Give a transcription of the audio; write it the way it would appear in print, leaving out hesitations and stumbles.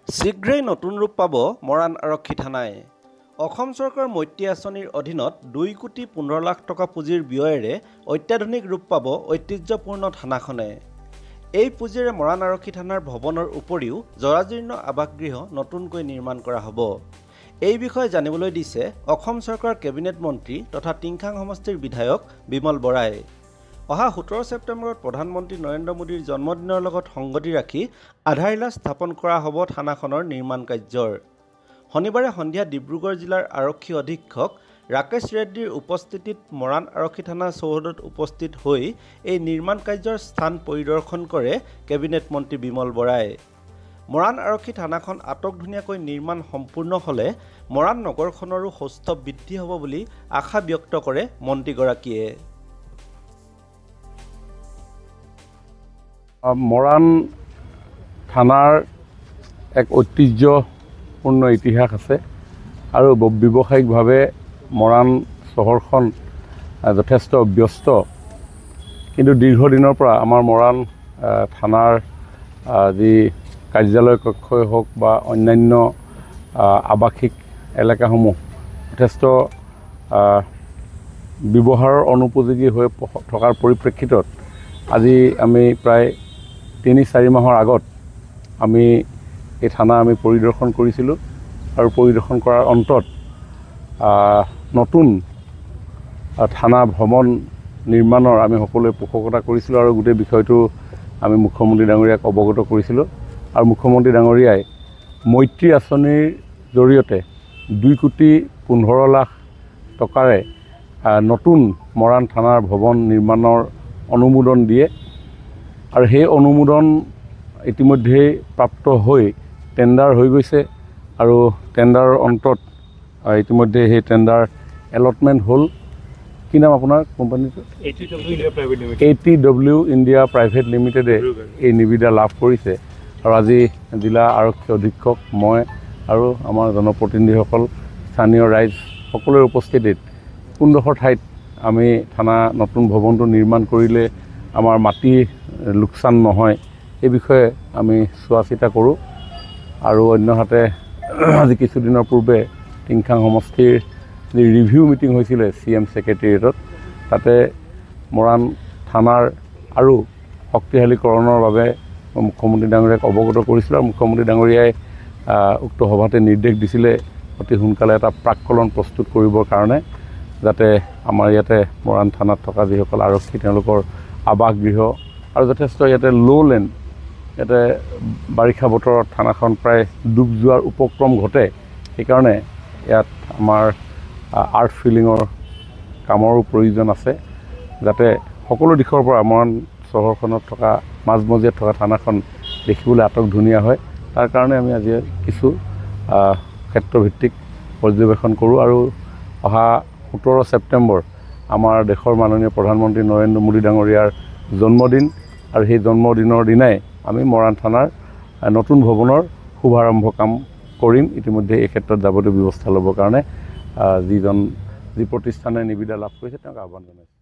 শীঘ্ৰেই নতুন ৰূপ পাব মৰাণ আৰক্ষী থানাই। অসম চৰকাৰৰ মৈত্ৰী আঁচনিৰ অধীনত 2 কোটি 15 লাখ টকা পুঁজিৰ ব্যয়েৰে অত্যাধুনিক ৰূপ পাব ঐতিহ্যপূৰ্ণ থানাখনে। এই পুঁজিৰে মৰাণ আৰক্ষী থানাৰ ভৱনৰ উপৰিও জৰাজীৰ্ণ আৱাসগৃহ নতুনকৈ নিৰ্মাণ কৰা হ'ব। এই বিষয়ে জানিবলৈ দিছে অসম চৰকাৰৰ কেবিনেট মন্ত্ৰী তথা টিংখাং সমষ্টিৰ বিধায়ক বিমল বৰাই। অহা 17 ছেপ্টেম্বৰত প্ৰধানমন্ত্ৰী নৰেন্দ্ৰ মোদীৰ জন্মদিনৰ লগত সংগতি ৰাখি আধাৰশিলা স্থাপন কৰা হ'ব থানাখনৰ নিৰ্মাণ কাৰ্যৰ। শনিবাৰে সন্ধিয়া ডিব্ৰুগড় জিলাৰ আৰক্ষী অধীক্ষক ৰাকেশ ৰেড্ডীৰ উপস্থিতিত মৰাণ আৰক্ষী থানা চৌহদত উপস্থিত হৈ এই নিৰ্মাণ কাৰ্যৰ স্থান পৰিদৰ্শন কৰে কেবিনেট মন্ত্ৰী বিমল বৰাই। মৰাণ আৰক্ষী থানাখন আটকধুনীয়াকৈ নিৰ্মাণ সম্পূৰ্ণ হ'লে মৰাণ নগৰখনৰো সৌষ্ঠৱ বৃদ্ধি হ'ব বুলি আশা ব্যক্ত কৰে মন্ত্ৰীগৰাকীয়ে। মৰাণ থানাৰ এক ঐতিহ্যপূৰ্ণ ইতিহাস আছে আৰু ব্যৱসায়িকভাৱে মৰাণ চহৰখন যথেষ্ট ব্যস্ত, কিন্তু দীৰ্ঘদিনৰ পৰা আমাৰ মৰাণ থানাৰ যি কাৰ্যালয় কক্ষই হওক বা অন্যান্য আৱাসিক এলেকাসমূহ যথেষ্ট ব্যৱহাৰৰ অনুপযোগী হৈ থকাৰ পৰিপ্ৰেক্ষিতত আজি আমি প্ৰায় 3-4 মাহৰ আগত আমি এই থানা আমি পৰিদৰ্শন কৰিছিলোঁ আৰু পৰিদৰ্শন কৰাৰ অন্তত নতুন থানা ভৱন নিৰ্মাণৰ আমি সকলোৱে পোষকতা কৰিছিলোঁ আৰু গোটেই বিষয়টো আমি মুখ্যমন্ত্ৰী ডাঙৰীয়াক অৱগত কৰিছিলোঁ আৰু মুখ্যমন্ত্ৰী ডাঙৰীয়াই মৈত্ৰী আঁচনিৰ জৰিয়তে 2 কোটি 15 লাখ টকাৰে নতুন মৰাণ থানাৰ ভৱন নিৰ্মাণৰ অনুমোদন দিয়ে আৰু সেই অনুমোদন ইতিমধ্যেই প্ৰাপ্ত হৈ টেণ্ডাৰ হৈ গৈছে আৰু টেণ্ডাৰৰ অন্তত ইতিমধ্যে সেই টেণ্ডাৰ এলটমেণ্ট হ'ল। কি নাম আপোনাৰ কোম্পানীটো? ATW ইণ্ডিয়া প্ৰাইভেট লিমিটেডে এই নিবিদা লাভ কৰিছে আৰু আজি জিলা আৰক্ষী অধীক্ষক, মই আৰু আমাৰ জনপ্ৰতিনিধিসকল, স্থানীয় ৰাইজ সকলোৰে উপস্থিতিত কোনডোখৰ ঠাইত আমি থানা নতুন ভৱনটো নিৰ্মাণ কৰিলে আমাৰ মাটি লোকচান নহয় এই বিষয়ে আমি চোৱা চিতা কৰোঁ। আৰু অন্যহাতে আজি কিছুদিনৰ পূৰ্বে টিংখাং সমষ্টিৰ যি ৰিভিউ মিটিং হৈছিলে CM ছেক্ৰেটেৰিয়েটত, তাতে মৰাণ থানাৰ আৰু শক্তিশালীকৰণৰ বাবে মুখ্যমন্ত্ৰী ডাঙৰীয়াক অৱগত কৰিছিলোঁ আৰু মুখ্যমন্ত্ৰী ডাঙৰীয়াই উক্ত সভাতে নিৰ্দেশ দিছিলে অতি সোনকালে এটা প্ৰাক্কলন প্ৰস্তুত কৰিবৰ কাৰণে, যাতে আমাৰ ইয়াতে মৰাণ থানাত থকা যিসকল আৰক্ষী তেওঁলোকৰ আৱাসগৃহ আৰু যথেষ্ট ইয়াতে ল'লেণ্ড, ইয়াতে বাৰিষা বতৰত থানাখন প্ৰায় ডুব যোৱাৰ উপক্ৰম ঘটে। সেইকাৰণে ইয়াত আমাৰ আৰ্ট ফিলিঙৰ কামৰো প্ৰয়োজন আছে, যাতে সকলো দিশৰ পৰা মৰাণ চহৰখনত থকা মাজমজিয়াত থকা থানাখন দেখিবলৈ আটক ধুনীয়া হয়। তাৰ কাৰণে আমি আজি কিছু ক্ষেত্ৰভিত্তিক পৰ্যবেক্ষণ কৰোঁ আৰু অহা 17 ছেপ্টেম্বৰ আমাৰ দেশৰ মাননীয় প্ৰধানমন্ত্ৰী নৰেন্দ্ৰ মোদী ডাঙৰীয়াৰ জন্মদিন আৰু সেই জন্মদিনৰ দিনাই আমি মৰাণ থানাৰ নতুন ভৱনৰ শুভাৰম্ভ কাম কৰিম। ইতিমধ্যে এই ক্ষেত্ৰত যাৱতীয় ব্যৱস্থা ল'বৰ কাৰণে যি প্ৰতিষ্ঠানে নিবিদা লাভ কৰিছে তেওঁক আহ্বান জনাইছোঁ।